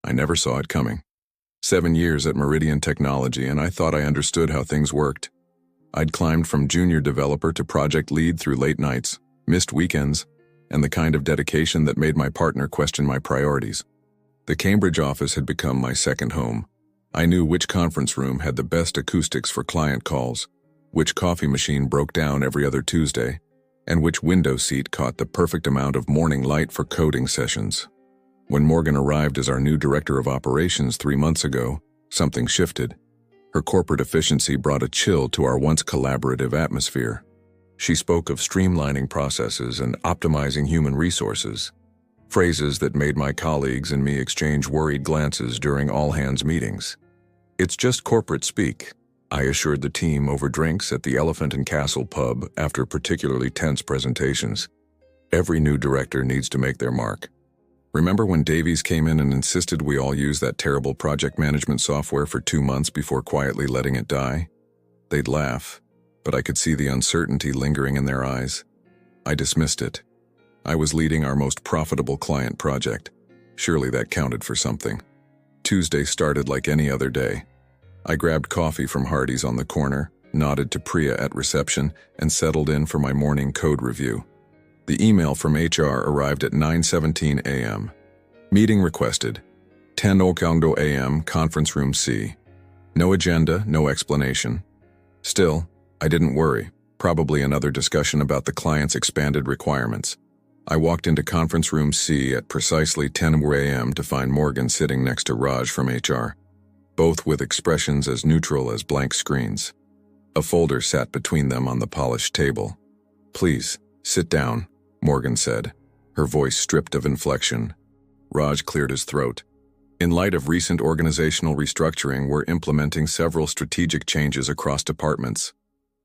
I never saw it coming. 7 years at Meridian Technology, and I thought I understood how things worked. I'd climbed from junior developer to project lead through late nights, missed weekends, and the kind of dedication that made my partner question my priorities. The Cambridge office had become my second home. I knew which conference room had the best acoustics for client calls, which coffee machine broke down every other Tuesday, and which window seat caught the perfect amount of morning light for coding sessions. When Morgan arrived as our new director of operations 3 months ago, something shifted. Her corporate efficiency brought a chill to our once collaborative atmosphere. She spoke of streamlining processes and optimizing human resources, phrases that made my colleagues and me exchange worried glances during all-hands meetings. "It's just corporate speak," I assured the team over drinks at the Elephant and Castle pub after particularly tense presentations. "Every new director needs to make their mark. Remember when Davies came in and insisted we all use that terrible project management software for 2 months before quietly letting it die?" They'd laugh, but I could see the uncertainty lingering in their eyes. I dismissed it. I was leading our most profitable client project. Surely that counted for something. Tuesday started like any other day. I grabbed coffee from Hardee's on the corner, nodded to Priya at reception, and settled in for my morning code review. The email from HR arrived at 9:17 a.m. Meeting requested. 10 a.m., conference room C. No agenda, no explanation. Still, I didn't worry. Probably another discussion about the client's expanded requirements. I walked into conference room C at precisely 10 a.m. to find Morgan sitting next to Raj from HR, both with expressions as neutral as blank screens. A folder sat between them on the polished table. "Please, sit down," Morgan said, her voice stripped of inflection. Raj cleared his throat. "In light of recent organizational restructuring, we're implementing several strategic changes across departments."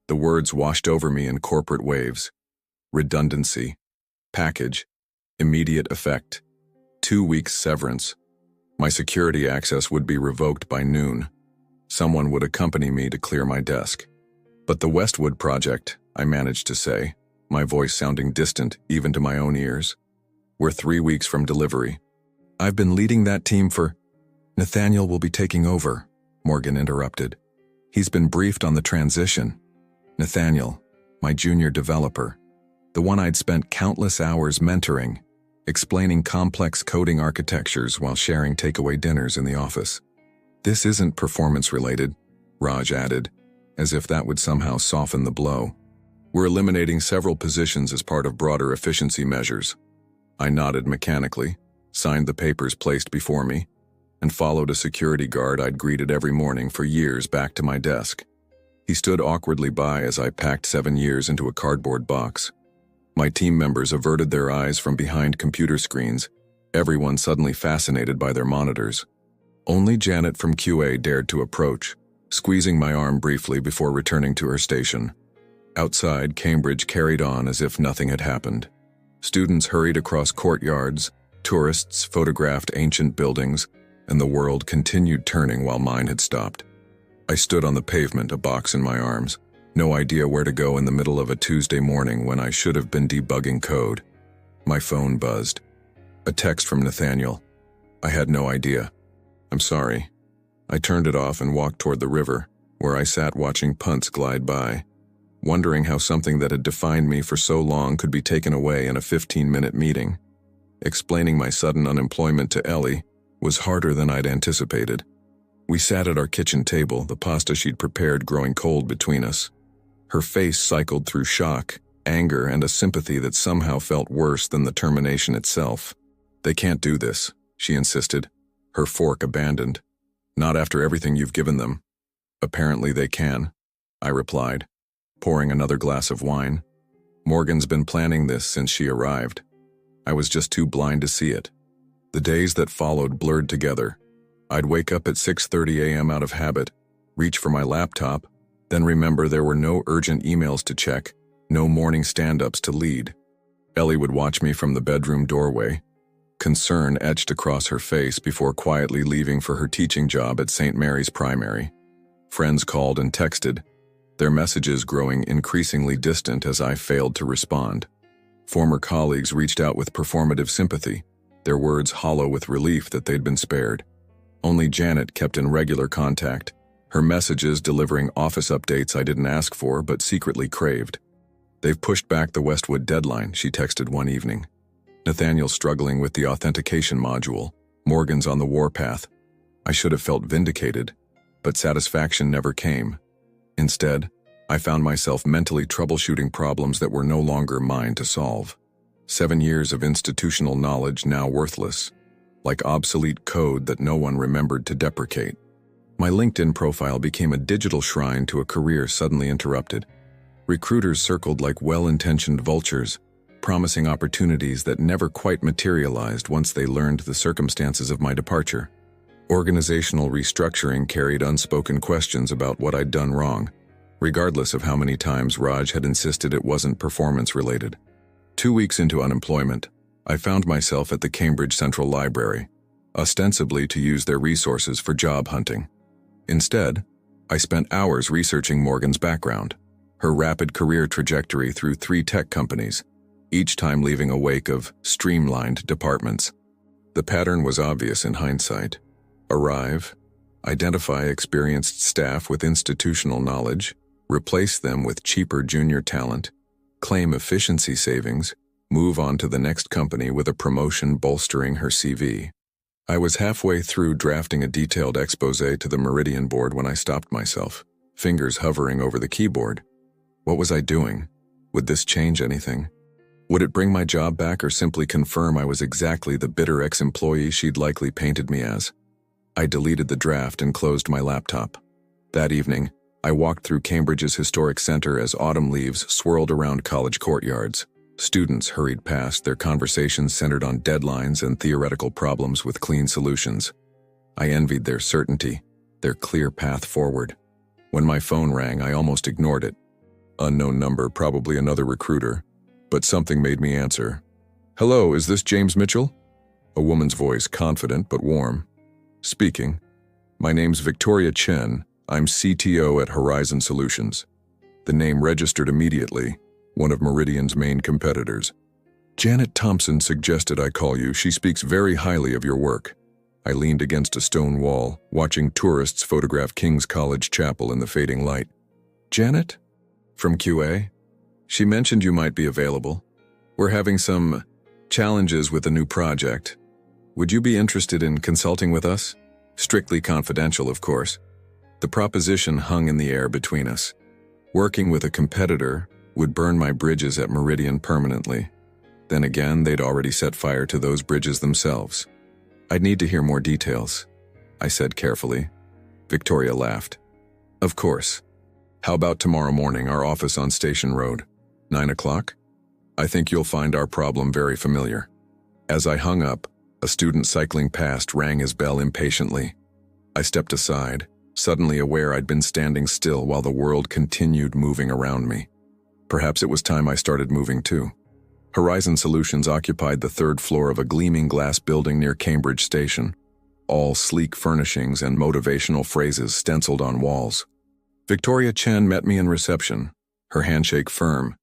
The words washed over me in corporate waves. Redundancy. Package. Immediate effect. 2 weeks severance. My security access would be revoked by noon. Someone would accompany me to clear my desk. "But the Westwood project," I managed to say, my voice sounding distant even to my own ears. "We're 3 weeks from delivery." "I've been leading that team for—" "Nathaniel will be taking over," Morgan interrupted. "He's been briefed on the transition." Nathaniel, my junior developer, the one I'd spent countless hours mentoring, explaining complex coding architectures while sharing takeaway dinners in the office. "This isn't performance-related," Raj added, as if that would somehow soften the blow. "We're eliminating several positions as part of broader efficiency measures." I nodded mechanically, signed the papers placed before me, and followed a security guard I'd greeted every morning for years back to my desk. He stood awkwardly by as I packed 7 years into a cardboard box. My team members averted their eyes from behind computer screens, everyone suddenly fascinated by their monitors. Only Janet from QA dared to approach, squeezing my arm briefly before returning to her station. Outside, Cambridge carried on as if nothing had happened. Students hurried across courtyards, tourists photographed ancient buildings, and the world continued turning while mine had stopped. I stood on the pavement, a box in my arms, no idea where to go in the middle of a Tuesday morning when I should have been debugging code. My phone buzzed. A text from Nathaniel. I had no idea. "I'm sorry." I turned it off and walked toward the river, where I sat watching punts glide by, wondering how something that had defined me for so long could be taken away in a 15-minute meeting. Explaining my sudden unemployment to Ellie was harder than I'd anticipated. We sat at our kitchen table, the pasta she'd prepared growing cold between us. Her face cycled through shock, anger, and a sympathy that somehow felt worse than the termination itself. "They can't do this," she insisted, her fork abandoned. "Not after everything you've given them." "Apparently they can," I replied, pouring another glass of wine. "Morgan's been planning this since she arrived. I was just too blind to see it." The days that followed blurred together. I'd wake up at 6:30 a.m. out of habit, reach for my laptop, then remember there were no urgent emails to check, no morning stand-ups to lead. Ellie would watch me from the bedroom doorway, concern etched across her face before quietly leaving for her teaching job at St. Mary's Primary. Friends called and texted, their messages growing increasingly distant as I failed to respond. Former colleagues reached out with performative sympathy, their words hollow with relief that they'd been spared. Only Janet kept in regular contact, her messages delivering office updates I didn't ask for but secretly craved. "They've pushed back the Westwood deadline," she texted one evening. "Nathaniel's struggling with the authentication module. Morgan's on the warpath." I should have felt vindicated, but satisfaction never came. Instead, I found myself mentally troubleshooting problems that were no longer mine to solve. 7 years of institutional knowledge now worthless, like obsolete code that no one remembered to deprecate. My LinkedIn profile became a digital shrine to a career suddenly interrupted. Recruiters circled like well-intentioned vultures, promising opportunities that never quite materialized once they learned the circumstances of my departure. Organizational restructuring carried unspoken questions about what I'd done wrong, regardless of how many times Raj had insisted it wasn't performance-related. 2 weeks into unemployment, I found myself at the Cambridge Central Library, ostensibly to use their resources for job hunting. Instead, I spent hours researching Morgan's background, her rapid career trajectory through 3 tech companies, each time leaving a wake of streamlined departments. The pattern was obvious in hindsight. Arrive, identify experienced staff with institutional knowledge, replace them with cheaper junior talent, claim efficiency savings, move on to the next company with a promotion bolstering her CV. I was halfway through drafting a detailed expose to the Meridian board when I stopped myself, fingers hovering over the keyboard. What was I doing? Would this change anything? Would it bring my job back or simply confirm I was exactly the bitter ex-employee she'd likely painted me as? I deleted the draft and closed my laptop. That evening, I walked through Cambridge's historic center as autumn leaves swirled around college courtyards. Students hurried past, their conversations centered on deadlines and theoretical problems with clean solutions. I envied their certainty, their clear path forward. When my phone rang, I almost ignored it. Unknown number, probably another recruiter, but something made me answer. "Hello, is this James Mitchell?" A woman's voice, confident but warm. "Speaking. My name's Victoria Chen. I'm CTO at Horizon Solutions." The name registered immediately, one of Meridian's main competitors. "Janet Thompson suggested I call you. She speaks very highly of your work." I leaned against a stone wall, watching tourists photograph King's College Chapel in the fading light. "Janet? From QA? She mentioned you might be available. We're having some challenges with a new project. Would you be interested in consulting with us? Strictly confidential, of course." The proposition hung in the air between us. Working with a competitor would burn my bridges at Meridian permanently. Then again, they'd already set fire to those bridges themselves. "I'd need to hear more details," I said carefully. Victoria laughed. "Of course. How about tomorrow morning, our office on Station Road? 9 o'clock? I think you'll find our problem very familiar." As I hung up, a student cycling past rang his bell impatiently. I stepped aside, suddenly aware I'd been standing still while the world continued moving around me. Perhaps it was time I started moving too. Horizon Solutions occupied the 3rd floor of a gleaming glass building near Cambridge Station, all sleek furnishings and motivational phrases stenciled on walls. Victoria Chen met me in reception, her handshake firm,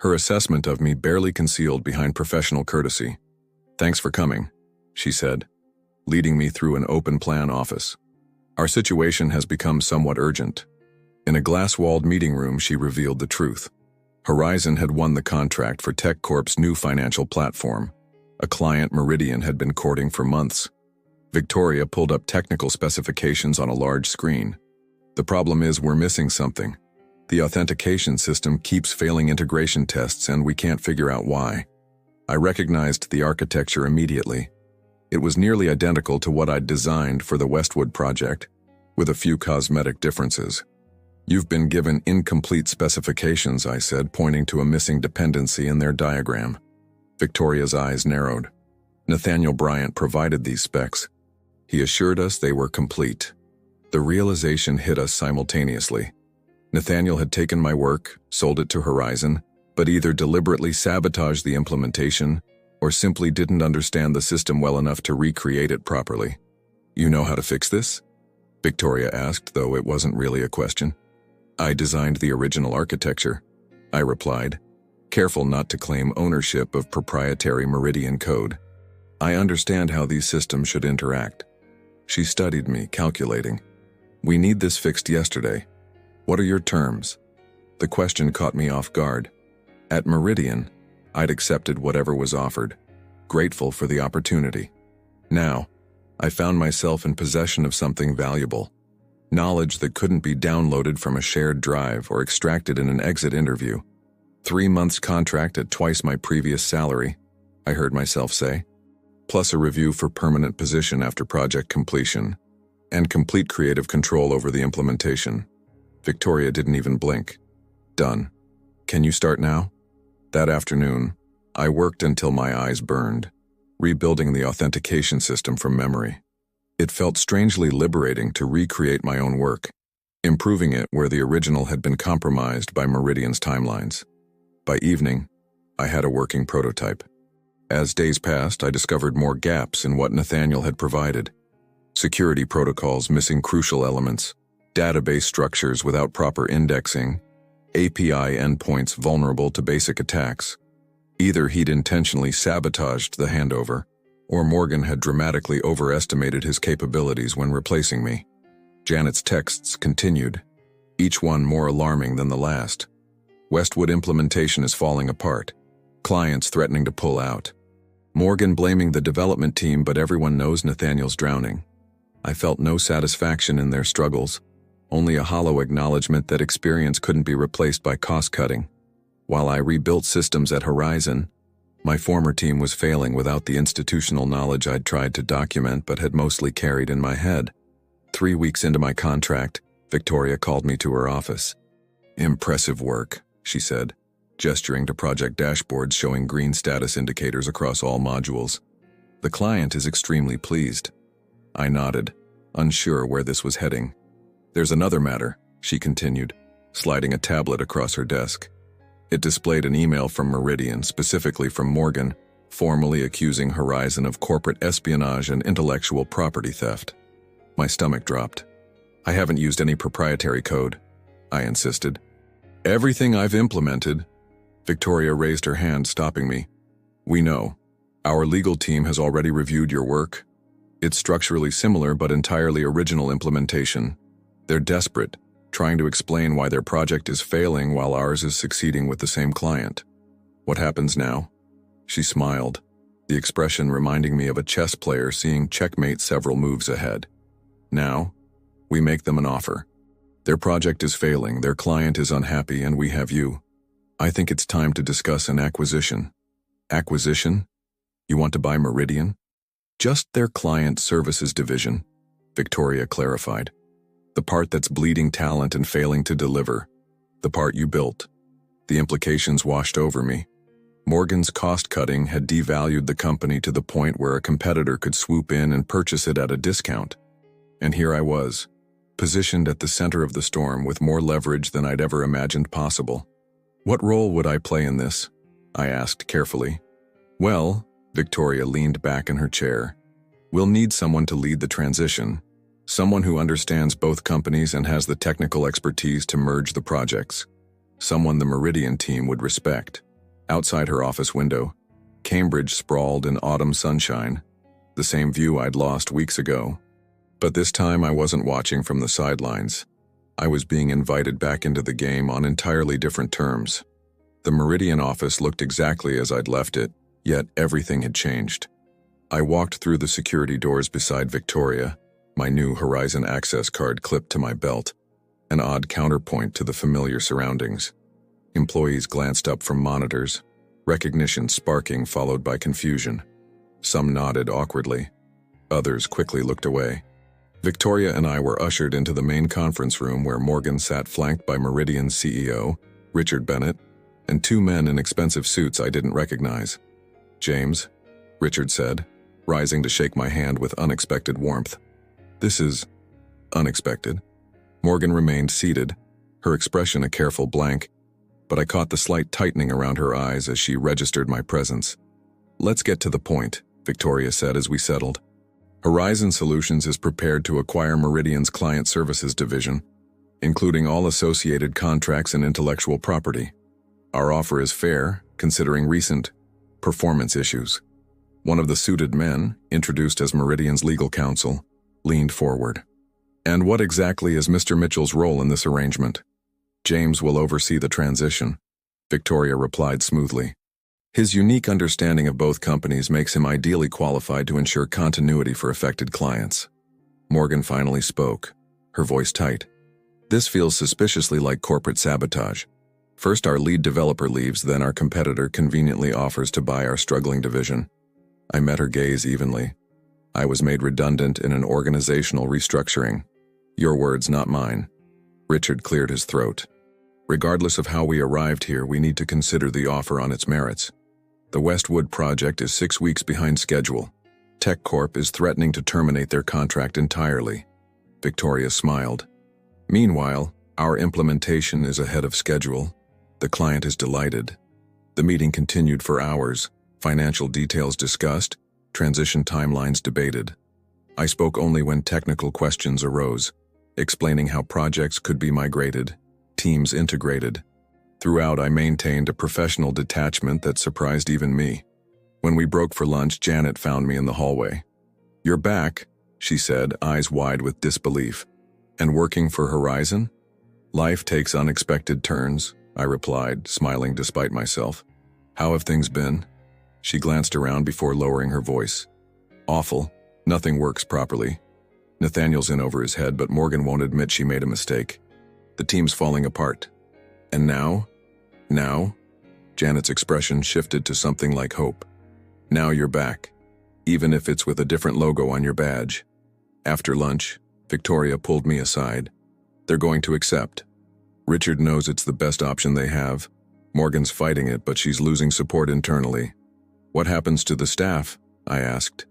her assessment of me barely concealed behind professional courtesy. "Thanks for coming," she said, leading me through an open-plan office. "Our situation has become somewhat urgent." In a glass-walled meeting room, she revealed the truth. Horizon had won the contract for TechCorp's new financial platform, a client Meridian had been courting for months. Victoria pulled up technical specifications on a large screen. "The problem is we're missing something. The authentication system keeps failing integration tests and we can't figure out why." I recognized the architecture immediately. It was nearly identical to what I'd designed for the Westwood project, with a few cosmetic differences. "You've been given incomplete specifications," I said, pointing to a missing dependency in their diagram. Victoria's eyes narrowed. Nathaniel Bryant provided these specs. He assured us they were complete. The realization hit us simultaneously. Nathaniel had taken my work, sold it to Horizon, but either deliberately sabotaged the implementation or simply didn't understand the system well enough to recreate it properly. "You know how to fix this?" Victoria asked, though it wasn't really a question. "I designed the original architecture," I replied, careful not to claim ownership of proprietary Meridian code. "I understand how these systems should interact." She studied me, calculating. We need this fixed yesterday. What are your terms? The question caught me off guard. At Meridian, I'd accepted whatever was offered, grateful for the opportunity. Now, I found myself in possession of something valuable. Knowledge that couldn't be downloaded from a shared drive or extracted in an exit interview. 3 months contract at twice my previous salary, I heard myself say, plus a review for permanent position after project completion, and complete creative control over the implementation. Victoria didn't even blink. Done. Can you start now? That afternoon, I worked until my eyes burned, rebuilding the authentication system from memory. It felt strangely liberating to recreate my own work, improving it where the original had been compromised by Meridian's timelines. By evening, I had a working prototype. As days passed, I discovered more gaps in what Nathaniel had provided. Security protocols missing crucial elements, database structures without proper indexing, API endpoints vulnerable to basic attacks. Either he'd intentionally sabotaged the handover, or Morgan had dramatically overestimated his capabilities when replacing me. Janet's texts continued, each one more alarming than the last. Westwood implementation is falling apart. Clients threatening to pull out. Morgan blaming the development team, but everyone knows Nathaniel's drowning. I felt no satisfaction in their struggles, only a hollow acknowledgement that experience couldn't be replaced by cost-cutting. While I rebuilt systems at Horizon, my former team was failing without the institutional knowledge I'd tried to document but had mostly carried in my head. 3 weeks into my contract, Victoria called me to her office. "Impressive work," she said, gesturing to project dashboards showing green status indicators across all modules. "The client is extremely pleased." I nodded, unsure where this was heading. "There's another matter," she continued, sliding a tablet across her desk. It displayed an email from Meridian, specifically from Morgan, formally accusing Horizon of corporate espionage and intellectual property theft. My stomach dropped. "I haven't used any proprietary code," I insisted. "Everything I've implemented." Victoria raised her hand, stopping me. "We know. Our legal team has already reviewed your work. It's structurally similar but entirely original implementation. They're desperate, trying to explain why their project is failing while ours is succeeding with the same client. What happens now?" She smiled, the expression reminding me of a chess player seeing checkmate several moves ahead. "Now, we make them an offer. Their project is failing, their client is unhappy, and we have you. I think it's time to discuss an acquisition." "Acquisition? You want to buy Meridian?" "Just their client services division," Victoria clarified. "The part that's bleeding talent and failing to deliver. The part you built." The implications washed over me. Morgan's cost-cutting had devalued the company to the point where a competitor could swoop in and purchase it at a discount. And here I was, positioned at the center of the storm with more leverage than I'd ever imagined possible. "What role would I play in this?" I asked carefully. "Well," Victoria leaned back in her chair, "we'll need someone to lead the transition. Someone who understands both companies and has the technical expertise to merge the projects. Someone the Meridian team would respect." Outside her office window, Cambridge sprawled in autumn sunshine, the same view I'd lost weeks ago. But this time I wasn't watching from the sidelines. I was being invited back into the game on entirely different terms. The Meridian office looked exactly as I'd left it, yet everything had changed. I walked through the security doors beside Victoria, my new Horizon access card clipped to my belt, an odd counterpoint to the familiar surroundings. Employees glanced up from monitors, recognition sparking followed by confusion. Some nodded awkwardly. Others quickly looked away. Victoria and I were ushered into the main conference room where Morgan sat flanked by Meridian's CEO, Richard Bennett, and 2 men in expensive suits I didn't recognize. "James," Richard said, rising to shake my hand with unexpected warmth. "This is unexpected." Morgan remained seated, her expression a careful blank, but I caught the slight tightening around her eyes as she registered my presence. "Let's get to the point," Victoria said as we settled. "Horizon Solutions is prepared to acquire Meridian's client services division, including all associated contracts and intellectual property. Our offer is fair, considering recent performance issues." One of the suited men, introduced as Meridian's legal counsel, leaned forward. And what exactly is Mr. Mitchell's role in this arrangement? James will oversee the transition, Victoria replied smoothly. His unique understanding of both companies makes him ideally qualified to ensure continuity for affected clients. Morgan finally spoke, her voice tight. This feels suspiciously like corporate sabotage. First our lead developer leaves, then our competitor conveniently offers to buy our struggling division. I met her gaze evenly. I was made redundant in an organizational restructuring. Your words, not mine. Richard cleared his throat. Regardless of how we arrived here, we need to consider the offer on its merits. The Westwood project is 6 weeks behind schedule. TechCorp is threatening to terminate their contract entirely. Victoria smiled. Meanwhile, our implementation is ahead of schedule. The client is delighted. The meeting continued for hours, financial details discussed, transition timelines debated. I spoke only when technical questions arose, explaining how projects could be migrated, teams integrated. Throughout, I maintained a professional detachment that surprised even me. When we broke for lunch, Janet found me in the hallway. "You're back," she said, eyes wide with disbelief. "And working for Horizon?" "Life takes unexpected turns," I replied, smiling despite myself. "How have things been?" She glanced around before lowering her voice. "Awful. Nothing works properly. Nathaniel's in over his head, but Morgan won't admit she made a mistake. The team's falling apart. And now? Now?" Janet's expression shifted to something like hope. "Now you're back, even if it's with a different logo on your badge." After lunch, Victoria pulled me aside. "They're going to accept. Richard knows it's the best option they have. Morgan's fighting it, but she's losing support internally." "What happens to the staff?" I asked.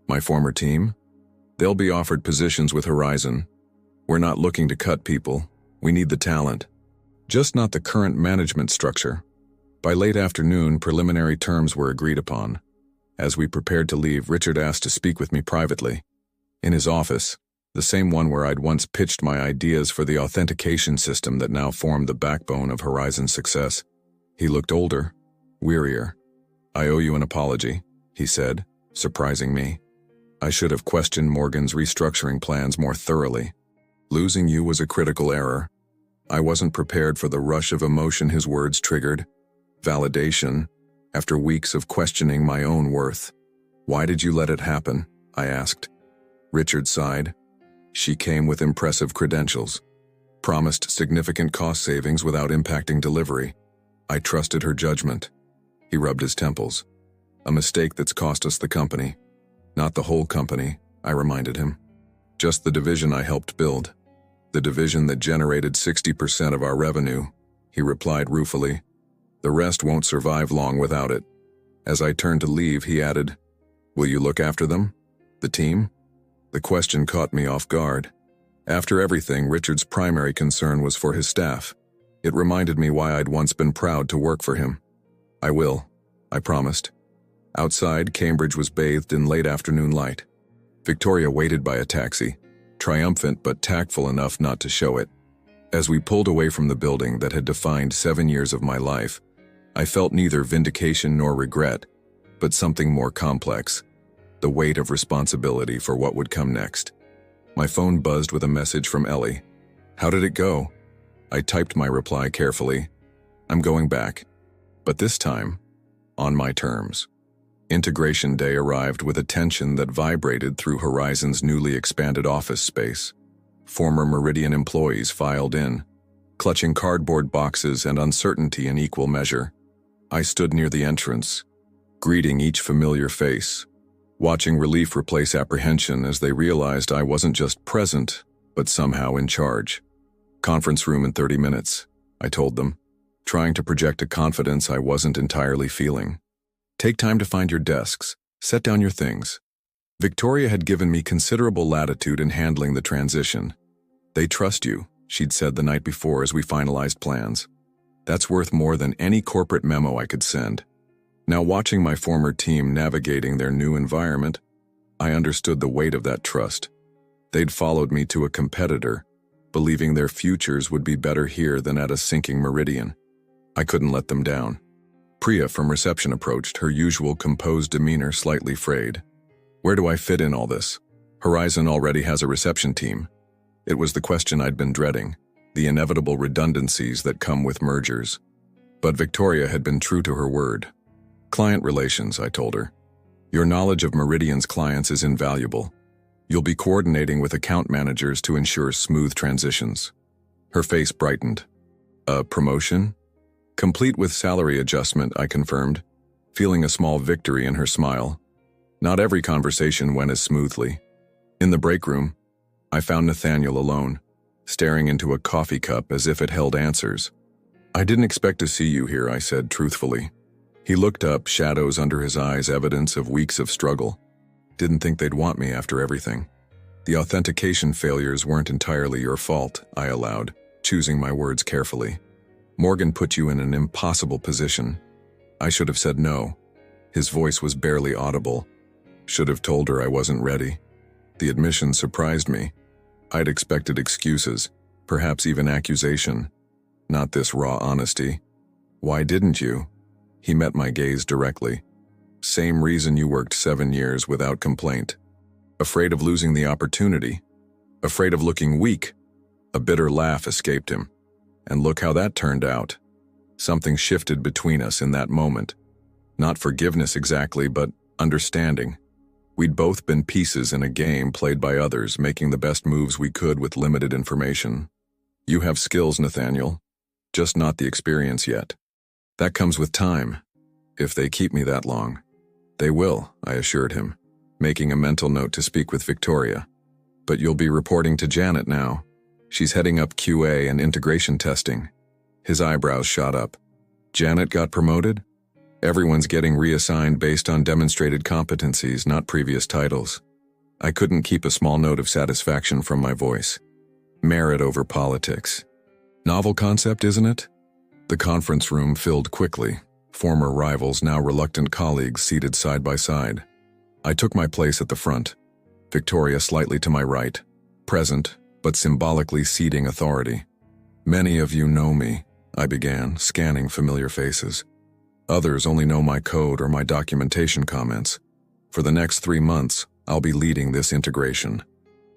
"My former team? They'll be offered positions with Horizon. We're not looking to cut people. We need the talent. Just not the current management structure." By late afternoon, preliminary terms were agreed upon. As we prepared to leave, Richard asked to speak with me privately. In his office, the same one where I'd once pitched my ideas for the authentication system that now formed the backbone of Horizon's success. He looked older, wearier. "I owe you an apology," he said, surprising me. "I should have questioned Morgan's restructuring plans more thoroughly. Losing you was a critical error. I wasn't prepared for the rush of emotion his words triggered. Validation, after weeks of questioning my own worth. Why did you let it happen?" I asked. Richard sighed. "She came with impressive credentials. Promised significant cost savings without impacting delivery. I trusted her judgment." He rubbed his temples. "A mistake that's cost us the company." "Not the whole company," I reminded him. "Just the division I helped build. The division that generated 60% of our revenue," he replied ruefully. "The rest won't survive long without it." As I turned to leave, he added, "Will you look after them? The team?" The question caught me off guard. After everything, Richard's primary concern was for his staff. It reminded me why I'd once been proud to work for him. "I will," I promised. Outside, Cambridge was bathed in late afternoon light. Victoria waited by a taxi, triumphant but tactful enough not to show it. As we pulled away from the building that had defined 7 years of my life, I felt neither vindication nor regret, but something more complex, the weight of responsibility for what would come next. My phone buzzed with a message from Ellie. "How did it go?" I typed my reply carefully. "I'm going back, but this time, on my terms." Integration Day arrived with a tension that vibrated through Horizon's newly expanded office space. Former Meridian employees filed in, clutching cardboard boxes and uncertainty in equal measure. I stood near the entrance, greeting each familiar face, watching relief replace apprehension as they realized I wasn't just present, but somehow in charge. "Conference room in 30 minutes, I told them, trying to project a confidence I wasn't entirely feeling. "Take time to find your desks. Set down your things." Victoria had given me considerable latitude in handling the transition. "They trust you," she'd said the night before as we finalized plans. That's worth more than any corporate memo I could send. Now, watching my former team navigating their new environment, I understood the weight of that trust. They'd followed me to a competitor, believing their futures would be better here than at a sinking Meridian. I couldn't let them down. Priya from reception approached, her usual composed demeanor slightly frayed. "Where do I fit in all this?" Horizon already has a reception team. It was the question I'd been dreading, the inevitable redundancies that come with mergers. But Victoria had been true to her word. Client relations, I told her. Your knowledge of Meridian's clients is invaluable. You'll be coordinating with account managers to ensure smooth transitions. Her face brightened. A promotion? Complete with salary adjustment, I confirmed, feeling a small victory in her smile. Not every conversation went as smoothly. In the break room, I found Nathaniel alone, staring into a coffee cup as if it held answers. I didn't expect to see you here, I said truthfully. He looked up, shadows under his eyes, evidence of weeks of struggle. Didn't think they'd want me after everything. The authentication failures weren't entirely your fault, I allowed, choosing my words carefully. Morgan put you in an impossible position. I should have said no. His voice was barely audible. Should have told her I wasn't ready. The admission surprised me. I'd expected excuses, perhaps even accusation. Not this raw honesty. Why didn't you? He met my gaze directly. Same reason you worked 7 years without complaint. Afraid of losing the opportunity. Afraid of looking weak. A bitter laugh escaped him. And look how that turned out. Something shifted between us in that moment. Not forgiveness exactly, but understanding. We'd both been pieces in a game played by others, making the best moves we could with limited information. You have skills, Nathaniel. Just not the experience yet. That comes with time. If they keep me that long. They will, I assured him, making a mental note to speak with Victoria. But you'll be reporting to Janet now. She's heading up QA and integration testing. His eyebrows shot up. Janet got promoted? Everyone's getting reassigned based on demonstrated competencies, not previous titles. I couldn't keep a small note of satisfaction from my voice. Merit over politics. Novel concept, isn't it? The conference room filled quickly, former rivals, now reluctant colleagues seated side by side. I took my place at the front, Victoria slightly to my right, present, but symbolically ceding authority. Many of you know me, I began, scanning familiar faces. Others only know my code or my documentation comments. For the next 3 months, I'll be leading this integration.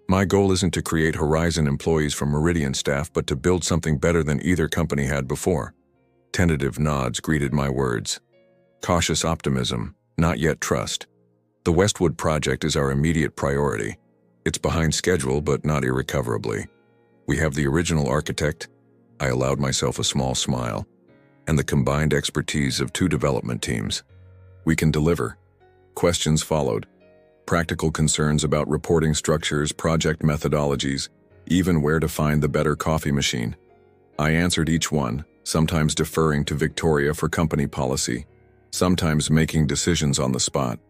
My goal isn't to create Horizon employees from Meridian staff, but to build something better than either company had before. Tentative nods greeted my words. Cautious optimism, not yet trust. The Westwood project is our immediate priority. It's behind schedule, but not irrecoverably. We have the original architect, I allowed myself a small smile, and the combined expertise of 2 development teams. We can deliver. Questions followed. Practical concerns about reporting structures, project methodologies, even where to find the better coffee machine. I answered each one, sometimes deferring to Victoria for company policy, sometimes making decisions on the spot.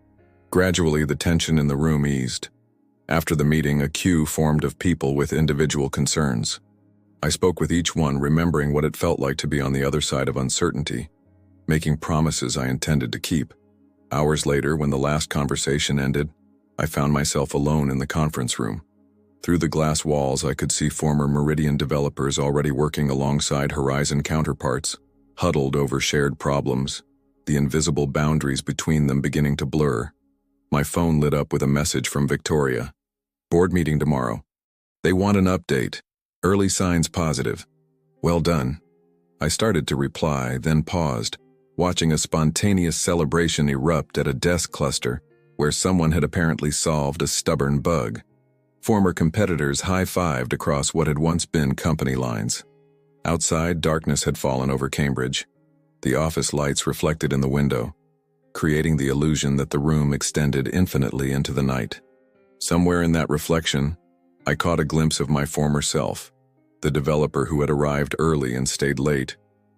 Gradually, the tension in the room eased. After the meeting, a queue formed of people with individual concerns. I spoke with each one, remembering what it felt like to be on the other side of uncertainty, making promises I intended to keep. Hours later, when the last conversation ended, I found myself alone in the conference room. Through the glass walls, I could see former Meridian developers already working alongside Horizon counterparts, huddled over shared problems, the invisible boundaries between them beginning to blur. My phone lit up with a message from Victoria. Board meeting tomorrow. They want an update. Early signs positive. Well done. I started to reply, then paused, watching a spontaneous celebration erupt at a desk cluster where someone had apparently solved a stubborn bug. Former competitors high-fived across what had once been company lines. Outside, darkness had fallen over Cambridge. The office lights reflected in the window, creating the illusion that the room extended infinitely into the night. Somewhere in that reflection, I caught a glimpse of my former self, the developer who had arrived early and stayed late,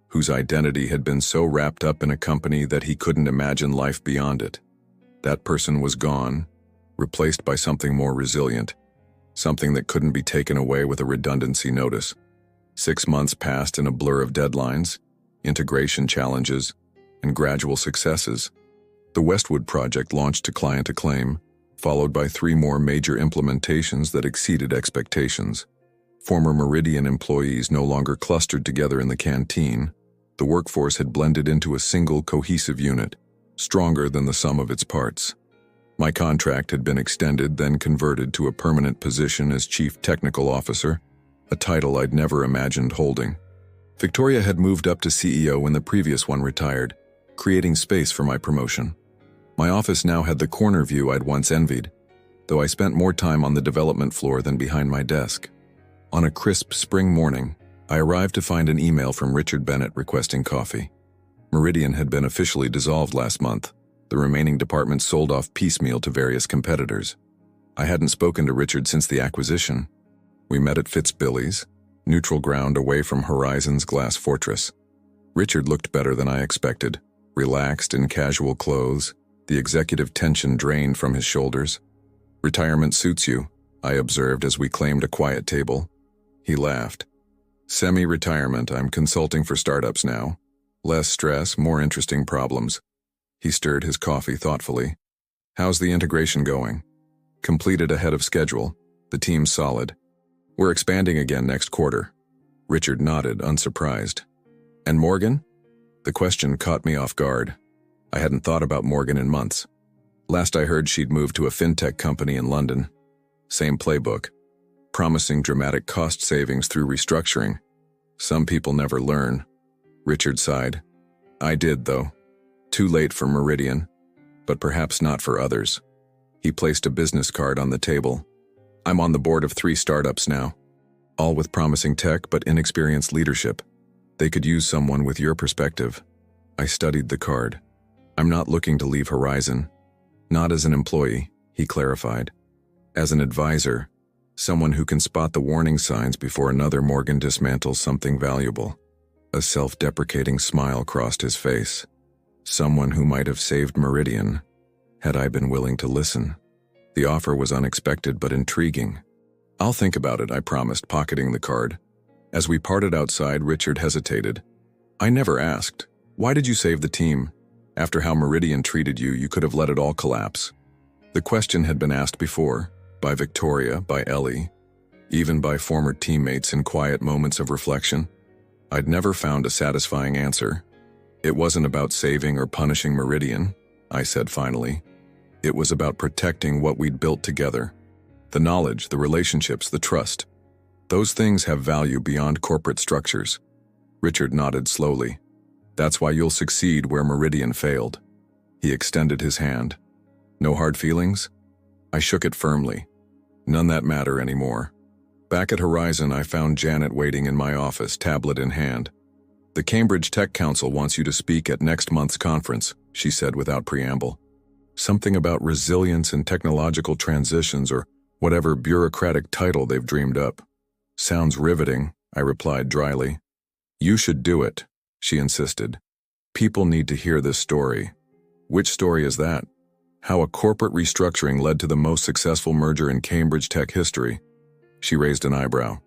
whose identity had been so wrapped up in a company that he couldn't imagine life beyond it. That person was gone, replaced by something more resilient, something that couldn't be taken away with a redundancy notice. 6 months passed in a blur of deadlines, integration challenges, and gradual successes. The Westwood project launched to client acclaim, followed by 3 more major implementations that exceeded expectations. Former Meridian employees no longer clustered together in the canteen. The workforce had blended into a single cohesive unit, stronger than the sum of its parts. My contract had been extended, then converted to a permanent position as Chief Technical Officer, a title I'd never imagined holding. Victoria had moved up to CEO when the previous one retired, creating space for my promotion. My office now had the corner view I'd once envied, though I spent more time on the development floor than behind my desk. On a crisp spring morning, I arrived to find an email from Richard Bennett requesting coffee. Meridian had been officially dissolved last month. The remaining departments sold off piecemeal to various competitors. I hadn't spoken to Richard since the acquisition. We met at Fitzbilly's, neutral ground away from Horizon's glass fortress. Richard looked better than I expected, relaxed in casual clothes, the executive tension drained from his shoulders. "Retirement suits you," I observed as we claimed a quiet table. He laughed. "Semi-retirement, I'm consulting for startups now. Less stress, more interesting problems." He stirred his coffee thoughtfully. "How's the integration going?" "Completed ahead of schedule. The team's solid. We're expanding again next quarter." Richard nodded, unsurprised. "And Morgan?" The question caught me off guard. I hadn't thought about Morgan in months. Last I heard, she'd moved to a fintech company in London. Same playbook, promising dramatic cost savings through restructuring. Some people never learn. Richard sighed. "I did, though. Too late for Meridian, but perhaps not for others." He placed a business card on the table. "I'm on the board of 3 startups now, all with promising tech but inexperienced leadership. They could use someone with your perspective." I studied the card. "I'm not looking to leave Horizon. Not as an employee," he clarified. "As an advisor, someone who can spot the warning signs before another Morgan dismantles something valuable." A self-deprecating smile crossed his face. Someone who might have saved Meridian, had I been willing to listen. The offer was unexpected but intriguing. "I'll think about it," I promised, pocketing the card. As we parted outside, Richard hesitated. "I never asked. Why did you save the team? After how Meridian treated you, you could have let it all collapse." The question had been asked before, by Victoria, by Ellie, even by former teammates in quiet moments of reflection. I'd never found a satisfying answer. "It wasn't about saving or punishing Meridian," I said finally. "It was about protecting what we'd built together. The knowledge, the relationships, the trust. Those things have value beyond corporate structures." Richard nodded slowly. "That's why you'll succeed where Meridian failed." He extended his hand. "No hard feelings?" I shook it firmly. None that matter anymore. Back at Horizon, I found Janet waiting in my office, tablet in hand. "The Cambridge Tech Council wants you to speak at next month's conference," she said without preamble. "Something about resilience and technological transitions, or whatever bureaucratic title they've dreamed up." "Sounds riveting," I replied dryly. "You should do it," she insisted. "People need to hear this story." "Which story is that?" "How a corporate restructuring led to the most successful merger in Cambridge tech history." She raised an eyebrow.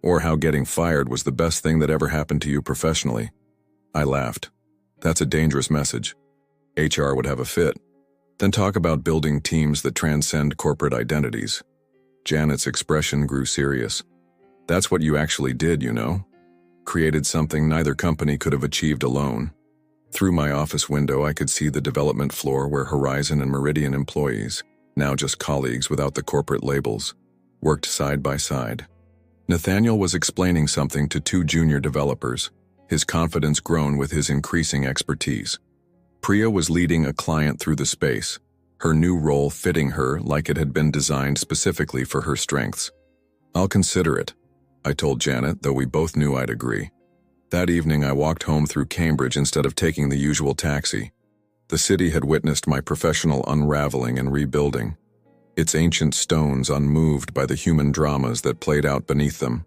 "Or how getting fired was the best thing that ever happened to you professionally." I laughed. "That's a dangerous message. HR would have a fit." "Then talk about building teams that transcend corporate identities." Janet's expression grew serious. "That's what you actually did, you know. Created something neither company could have achieved alone." Through my office window, I could see the development floor where Horizon and Meridian employees, now just colleagues without the corporate labels, worked side by side. Nathaniel was explaining something to 2 junior developers, his confidence grown with his increasing expertise. Priya was leading a client through the space, her new role fitting her like it had been designed specifically for her strengths. "I'll consider it," I told Janet, though we both knew I'd agree. That evening I walked home through Cambridge instead of taking the usual taxi. The city had witnessed my professional unraveling and rebuilding, its ancient stones unmoved by the human dramas that played out beneath them.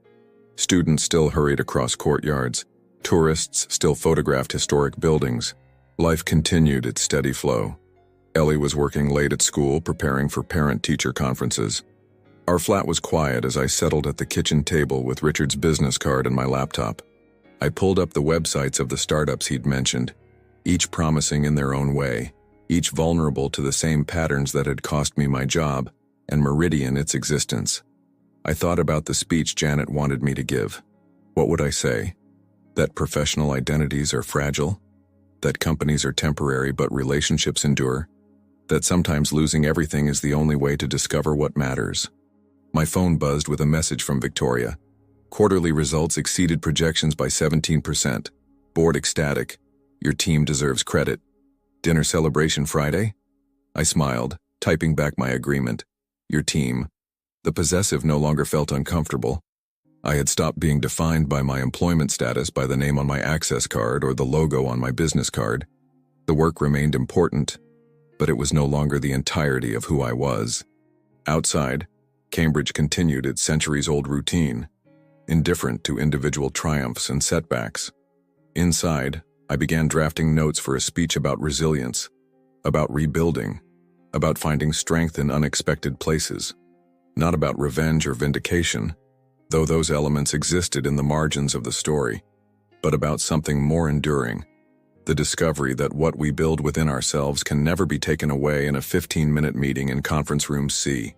Students still hurried across courtyards. Tourists still photographed historic buildings. Life continued its steady flow. Ellie was working late at school, preparing for parent-teacher conferences. Our flat was quiet as I settled at the kitchen table with Richard's business card and my laptop. I pulled up the websites of the startups he'd mentioned, each promising in their own way, each vulnerable to the same patterns that had cost me my job and Meridian its existence. I thought about the speech Janet wanted me to give. What would I say? That professional identities are fragile? That companies are temporary but relationships endure? That sometimes losing everything is the only way to discover what matters. My phone buzzed with a message from Victoria. Quarterly results exceeded projections by 17%. Board ecstatic. Your team deserves credit. Dinner celebration Friday? I smiled, typing back my agreement. Your team. The possessive no longer felt uncomfortable. I had stopped being defined by my employment status, by the name on my access card or the logo on my business card. The work remained important, but it was no longer the entirety of who I was. Outside, Cambridge continued its centuries-old routine, indifferent to individual triumphs and setbacks. Inside, I began drafting notes for a speech about resilience, about rebuilding, about finding strength in unexpected places. Not about revenge or vindication, though those elements existed in the margins of the story, but about something more enduring, the discovery that what we build within ourselves can never be taken away in a 15-minute meeting in Conference Room C.